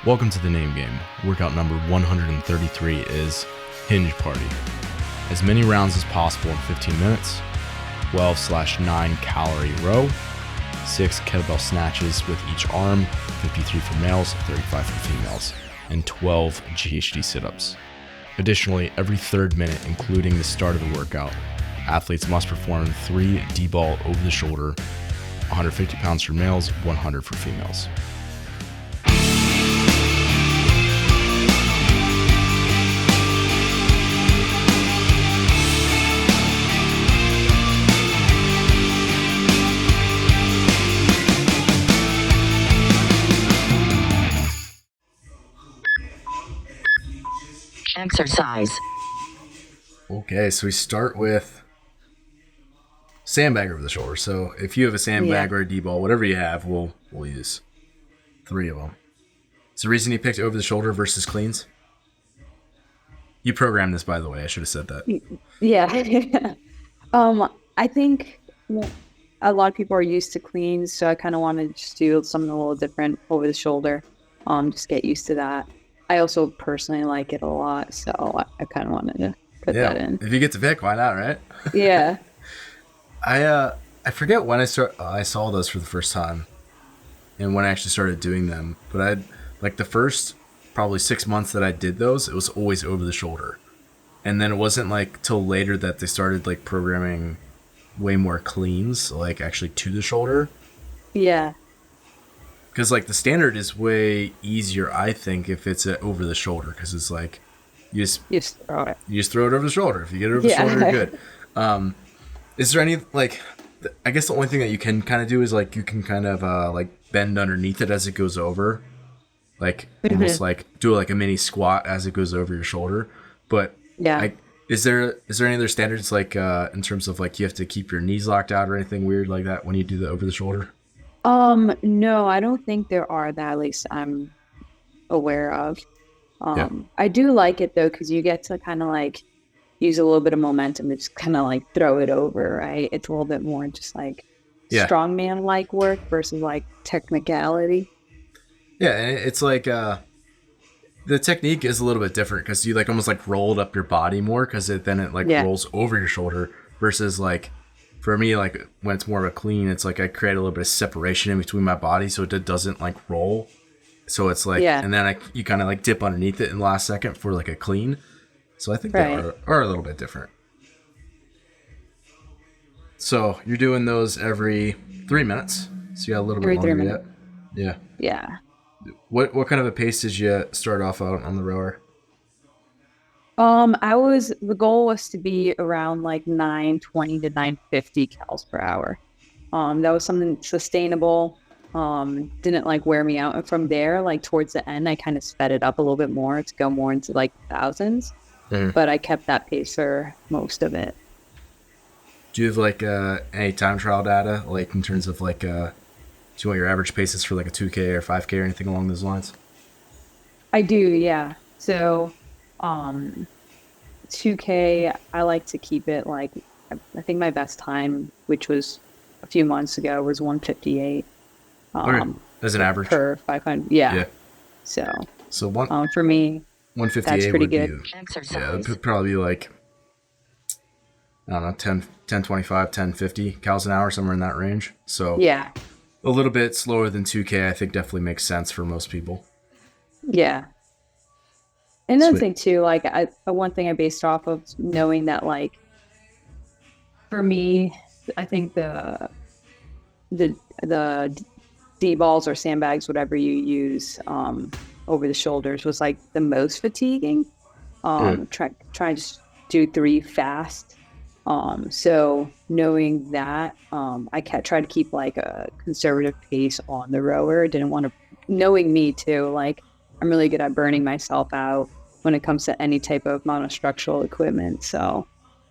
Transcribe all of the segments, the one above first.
Welcome to the name game. Workout number 133 is Hinge Party. As many rounds as possible in 15 minutes, 12/9 Calorie Row, 6 kettlebell snatches with each arm, 53 for males, 35 for females, and 12 GHD Sit-Ups. Additionally, every third minute, including the start of the workout, athletes must perform 3 DBall over the shoulder, 150 pounds for males, 100 for females. Exercise. Okay, so we start with sandbag over the shoulder. So if you have a sandbag or a D-ball, whatever you have, we'll use 3 of them. Is the reason you picked over the shoulder versus cleans? You programmed this, by the way. I should have said that. Yeah. I think a lot of people are used to cleans, so I kind of want to just do something a little different over the shoulder. Just get used to that. I also personally like it a lot, so I kind of wanted to put that in. If you get to pick, why not, right? Yeah. I forget when I saw those for the first time and when I actually started doing them, but the first probably 6 months that I did those, it was always over the shoulder. And then it wasn't like till later that they started like programming way more cleans, like actually to the shoulder. Yeah. Because like the standard is way easier, I think, if it's over the shoulder, because it's like you just throw it. You just throw it over the shoulder. If you get it over the shoulder, you're good. Is there any like? I guess the only thing that you can kind of do is like you can kind of like bend underneath it as it goes over, like almost like do like a mini squat as it goes over your shoulder. But is there any other standards like in terms of like you have to keep your knees locked out or anything weird like that when you do the over the shoulder? No, I don't think there are that, at least I'm aware of. I do like it though, because you get to kind of like use a little bit of momentum to just kind of like throw it over, right? It's a little bit more just like strongman like work versus like technicality. Yeah, and it's like the technique is a little bit different because you like almost like rolled up your body more because then it like rolls over your shoulder versus like. For me, like when it's more of a clean, it's like I create a little bit of separation in between my body so it doesn't like roll. So it's like, and then you kind of like dip underneath it in the last second for like a clean. So I think they are a little bit different. So you're doing those every 3 minutes. So you got a little bit longer yet. Yeah. Yeah. What kind of a pace did you start off on the rower? The goal was to be around like 920 to 950 calories per hour. That was something sustainable. Didn't like wear me out. And from there, like towards the end, I kind of sped it up a little bit more to go more into like thousands. But I kept that pace for most of it. Do you have like any time trial data, like in terms of like, do you want your average paces for like a 2K or 5K or anything along those lines? I do, yeah. So 2K, I like to keep it like, I think my best time, which was a few months ago, was 158. As an average? Per 500, yeah. So for me, 158 that's pretty good. It would probably be like, I don't know, 1025, 1050 calories an hour, somewhere in that range. So a little bit slower than 2K, I think definitely makes sense for most people. Yeah. Another thing too, like one thing I based off of knowing that, like, for me, I think the D-balls or sandbags, whatever you use, over the shoulders was like the most fatiguing. Try to just do 3 fast. So knowing that, I try to keep like a conservative pace on the rower. Didn't want to, knowing me too, like I'm really good at burning myself out when it comes to any type of monostructural equipment. So,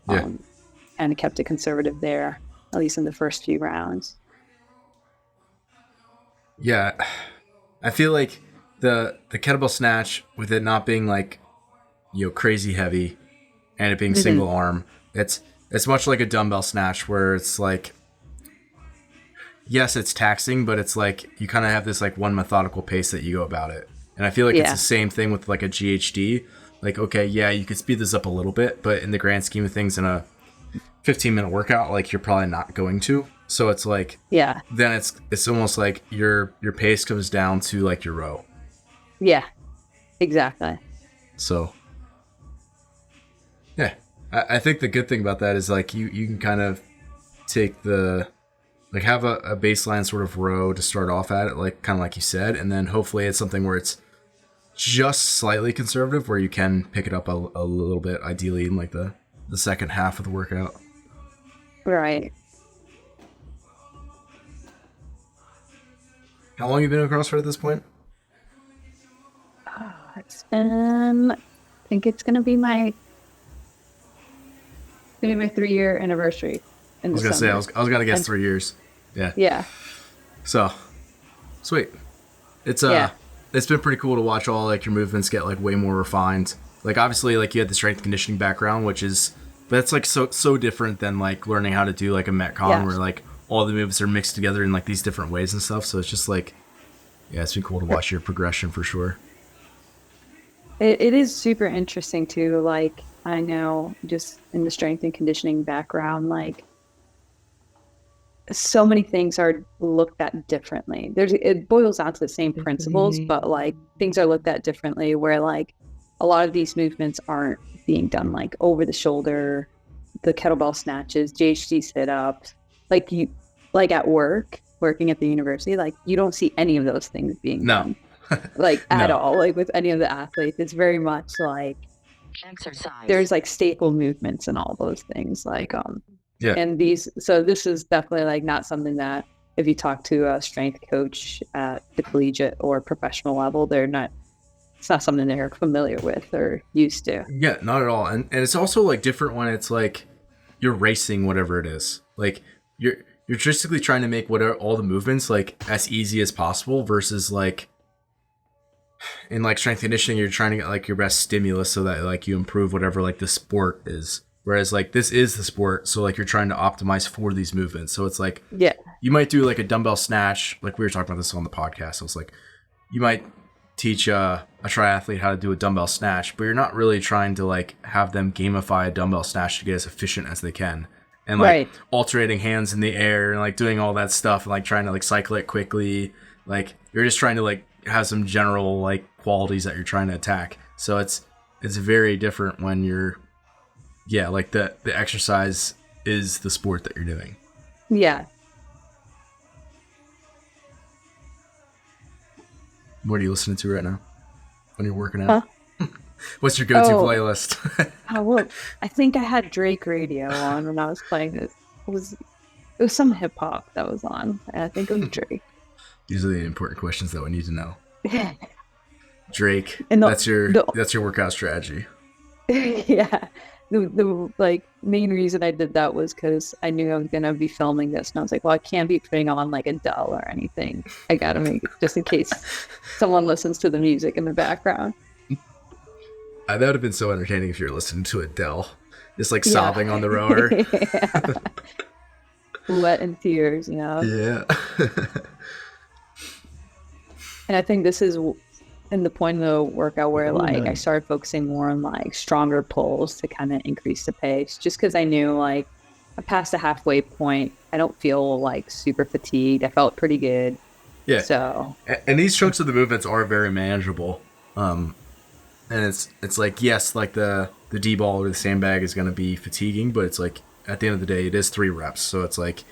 and I kept it conservative there, at least in the first few rounds. Yeah. I feel like the kettlebell snatch, with it not being like, crazy heavy and it being single arm, it's much like a dumbbell snatch where it's like, yes, it's taxing, but it's like you kind of have this like one methodical pace that you go about it. And I feel like it's the same thing with like a GHD. Like, okay, yeah, you could speed this up a little bit, but in the grand scheme of things in a 15-minute workout, like you're probably not going to. So it's like, then it's almost like your pace comes down to like your row. Yeah, exactly. So yeah, I think the good thing about that is like you can kind of take the, like have a baseline sort of row to start off at it, like kind of like you said, and then hopefully it's something where it's just slightly conservative where you can pick it up a little bit, ideally in like the second half of the workout. Right. How long have you been in CrossFit at this point? It's been, I think it's gonna be my 3-year anniversary. I was gonna say I was gonna guess 3 years. Yeah. Yeah. So sweet. It's it's been pretty cool to watch all like your movements get like way more refined. Like obviously like you had the strength conditioning background, but it's like so different than like learning how to do like a Metcon where like all the moves are mixed together in like these different ways and stuff. So it's just like, yeah, it's been cool to watch your progression for sure. It is super interesting too. Like I know just in the strength and conditioning background, like so many things are looked at differently. It boils down to the same principles, but like things are looked at differently where like a lot of these movements aren't being done like over the shoulder, the kettlebell snatches, GHD sit-ups, like you, like at working at the university, like you don't see any of those things being done. Like at all, like with any of the athletes, it's very much like exercise. There's like staple movements and all those things like, and so this is definitely like not something that if you talk to a strength coach at the collegiate or professional level, it's not something they're familiar with or used to. Yeah, not at all. And it's also like different when it's like you're racing whatever it is. Like you're basically trying to make all the movements like as easy as possible versus like in like strength conditioning, you're trying to get like your best stimulus so that like you improve whatever like the sport is. Whereas like this is the sport, so like you're trying to optimize for these movements. So it's like you might do like a dumbbell snatch, like we were talking about this on the podcast. So it's like you might teach a triathlete how to do a dumbbell snatch, but you're not really trying to like have them gamify a dumbbell snatch to get as efficient as they can. And like alternating hands in the air and like doing all that stuff and like trying to like cycle it quickly. Like you're just trying to like have some general like qualities that you're trying to attack. So it's very different when you're like the exercise is the sport that you're doing. Yeah. What are you listening to right now when you're working out? What's your go-to playlist? Well, I think I had Drake radio on when I was playing it. It was some hip hop that was on. And I think it was Drake. These are the important questions that we need to know. Drake, and that's your workout strategy. Yeah. The like main reason I did that was because I knew I was gonna be filming this, and I was like, well, I can't be putting on like Adele or anything. I gotta make it just in case someone listens to the music in the background. That would have been so entertaining if you're listening to Adele, just like sobbing on the rower. Wet in tears, you know. Yeah. And I think this is in the point of the workout where I started focusing more on like stronger pulls to kind of increase the pace, just because I knew like I passed the halfway point. I don't feel like super fatigued. I felt pretty good. Yeah. So and these chunks of the movements are very manageable. And it's like, yes, like the DBall or the Sandbag is going to be fatiguing, but it's like at the end of the day, it is 3 reps. So it's like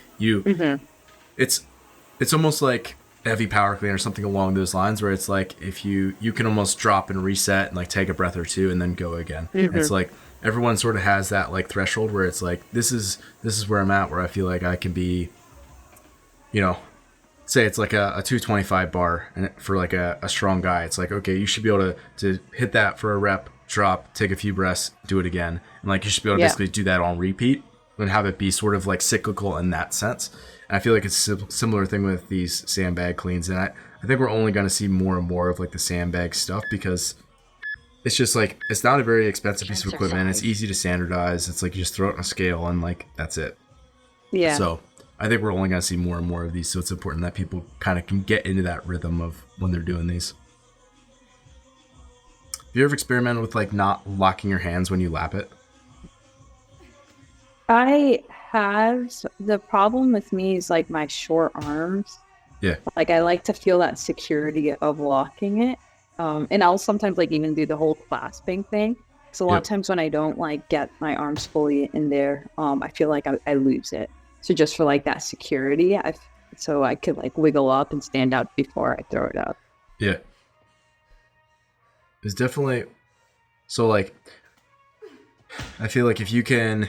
it's almost like heavy power clean or something along those lines, where it's like if you can almost drop and reset and like take a breath or two and then go again. It's like everyone sort of has that like threshold where it's like this is where I'm at, where I feel like I can be, you know, say it's like a 225 bar and for like a strong guy, it's like, okay, you should be able to hit that for a rep, drop, take a few breaths, do it again, and like you should be able to basically do that on repeat and have it be sort of like cyclical in that sense. And I feel like it's a similar thing with these Sandbag cleans, and I think we're only going to see more and more of like the Sandbag stuff, because it's just like it's not a very expensive piece of equipment. It's easy to standardize. It's like you just throw it on a scale and like that's it. Yeah. So I think we're only going to see more and more of these. So it's important that people kind of can get into that rhythm of when they're doing these. you ever experimented with like not locking your hands when you lap it? I have. The problem with me is like my short arms. Yeah. Like I like to feel that security of locking it. And I'll sometimes like even do the whole clasping thing. So a lot of times when I don't like get my arms fully in there, I feel like I lose it. So just for like that security, so I could like wiggle up and stand out before I throw it up. Yeah. It's definitely so like I feel like if you can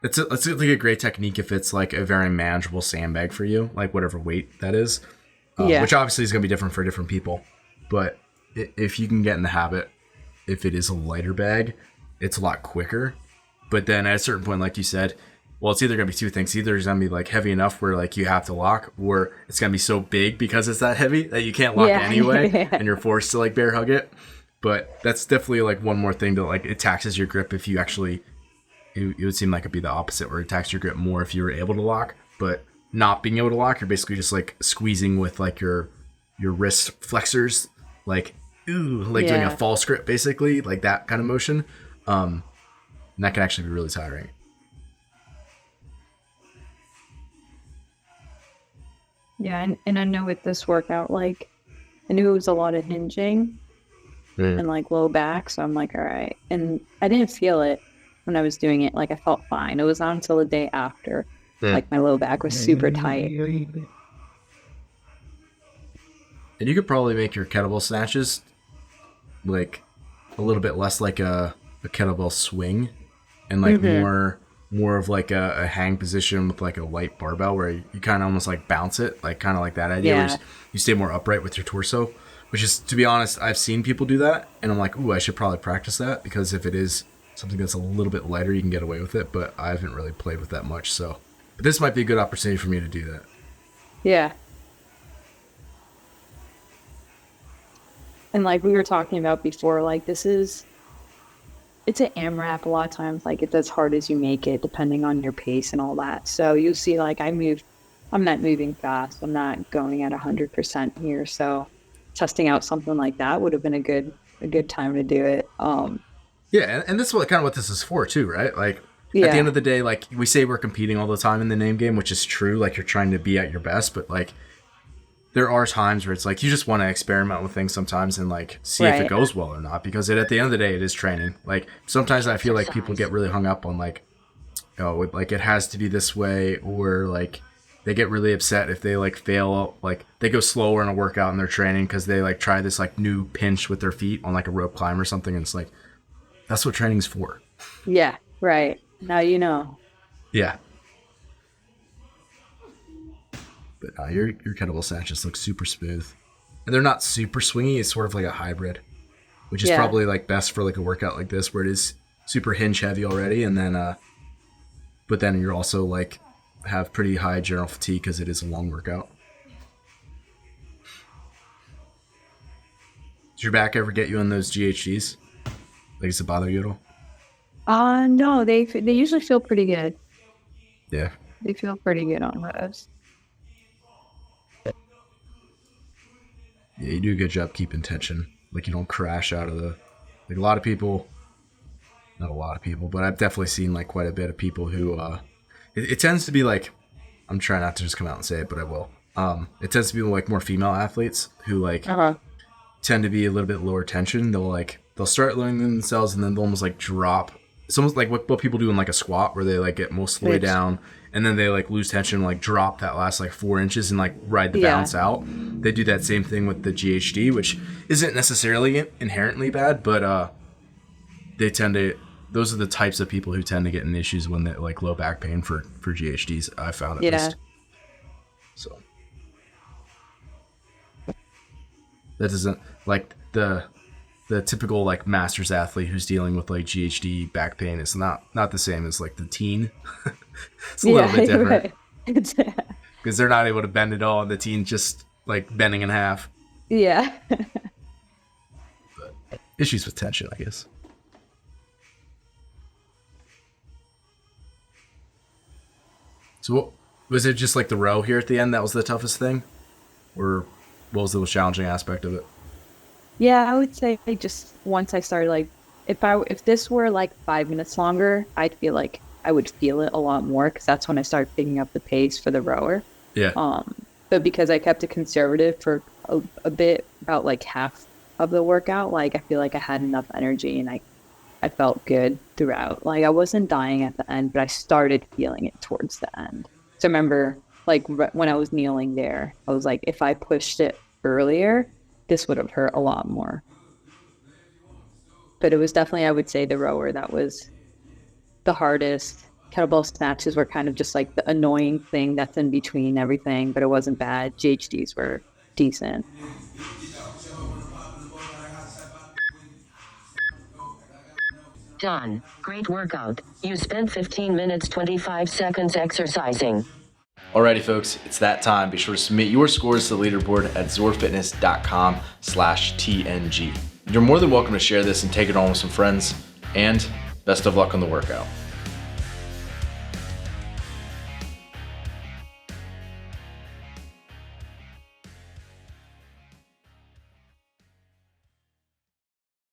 it's like a great technique if it's like a very manageable sandbag for you, like whatever weight that is. Which obviously is going to be different for different people. But if you can get in the habit, if it is a lighter bag, it's a lot quicker. But then at a certain point, like you said, well, it's either going to be two things. Either it's going to be like heavy enough where like you have to lock, or it's going to be so big because it's that heavy that you can't lock anyway and you're forced to like bear hug it. But that's definitely like one more thing to like, it taxes your grip if you actually, it would seem like it'd be the opposite where it taxes your grip more if you were able to lock. But not being able to lock, you're basically just like squeezing with like your wrist flexors, like doing a false grip basically, like that kind of motion. And that can actually be really tiring. Yeah, and I know with this workout, like I knew it was a lot of hinging and like low back, so I'm like, all right. And I didn't feel it when I was doing it. Like I felt fine. It was not until the day after. Like my low back was super tight. And you could probably make your kettlebell snatches like a little bit less like a kettlebell swing and like more of like a hang position with like a light barbell where you kind of almost like bounce it, like kind of like that idea where you stay more upright with your torso, which is, to be honest, I've seen people do that and I'm like, ooh, I should probably practice that, because if it is something that's a little bit lighter, you can get away with it, but I haven't really played with that much, so but this might be a good opportunity for me to do that. Yeah. And like we were talking about before, like it's an AMRAP a lot of times, like it's as hard as you make it depending on your pace and all that. So you see like I'm not moving fast. I'm not going at 100% here. So testing out something like that would have been a good time to do it. Yeah, and this is kind of what this is for too, right? Like at the end of the day, like we say we're competing all the time in the name game, which is true. Like you're trying to be at your best, but like there are times where it's like you just want to experiment with things sometimes and like see if it goes well or not, because at the end of the day, it is training. Like sometimes I feel like people get really hung up on like, oh, like it has to be this way, or like they get really upset if they like fail, like they go slower in a workout in their training because they like try this like new pinch with their feet on like a rope climb or something, and it's like that's what training's for. Yeah, right. Now you know. Yeah. But your kettlebell snatches look super smooth. And they're not super swingy. It's sort of like a hybrid, which is probably like best for like a workout like this where it is super hinge heavy already. And then, but then you're also like have pretty high general fatigue because it is a long workout. Does your back ever get you in those GHDs? Like, does it bother you at all? No, they usually feel pretty good. Yeah. They feel pretty good on those. Yeah, you do a good job keeping tension. Like you don't crash out of the, like a lot of people, not a lot of people, but I've definitely seen like quite a bit of people who, it tends to be like, I'm trying not to just come out and say it, but I will. It tends to be like more female athletes who like tend to be a little bit lower tension. They'll start learning themselves and then they'll almost like drop. It's almost like what people do in like a squat where they like get most of the way down and then they like lose tension, like drop that last like 4 inches and like ride the bounce out. They do that same thing with the GHD, which isn't necessarily inherently bad, but they tend to, those are the types of people who tend to get in issues when they like low back pain for GHDs, I found at least. So that doesn't like the typical like masters athlete who's dealing with like GHD back pain is not the same as like the teen. It's a little bit different because they're not able to bend at all, and the teen's just like bending in half. Yeah. But issues with tension, I guess. So what, was it just like the row here at the end that was the toughest thing? Or what was the most challenging aspect of it? Yeah, I would say just once I started, like, if this were like 5 minutes longer, I'd feel like I would feel it a lot more because that's when I started picking up the pace for the rower. Yeah. But because I kept it conservative for a bit, about like half of the workout, like I feel like I had enough energy and I felt good throughout. Like I wasn't dying at the end, but I started feeling it towards the end. So I remember like when I was kneeling there, I was like, if I pushed it earlier, this would have hurt a lot more. But it was definitely, I would say, the rower that was the hardest. Kettlebell snatches were kind of just like the annoying thing that's in between everything, but it wasn't bad. GHDs were decent. Done. Great workout. You spent 15 minutes 25 seconds exercising. Alrighty, folks, it's that time. Be sure to submit your scores to the leaderboard at zorfitness.com/TNG. You're more than welcome to share this and take it on with some friends, and best of luck on the workout.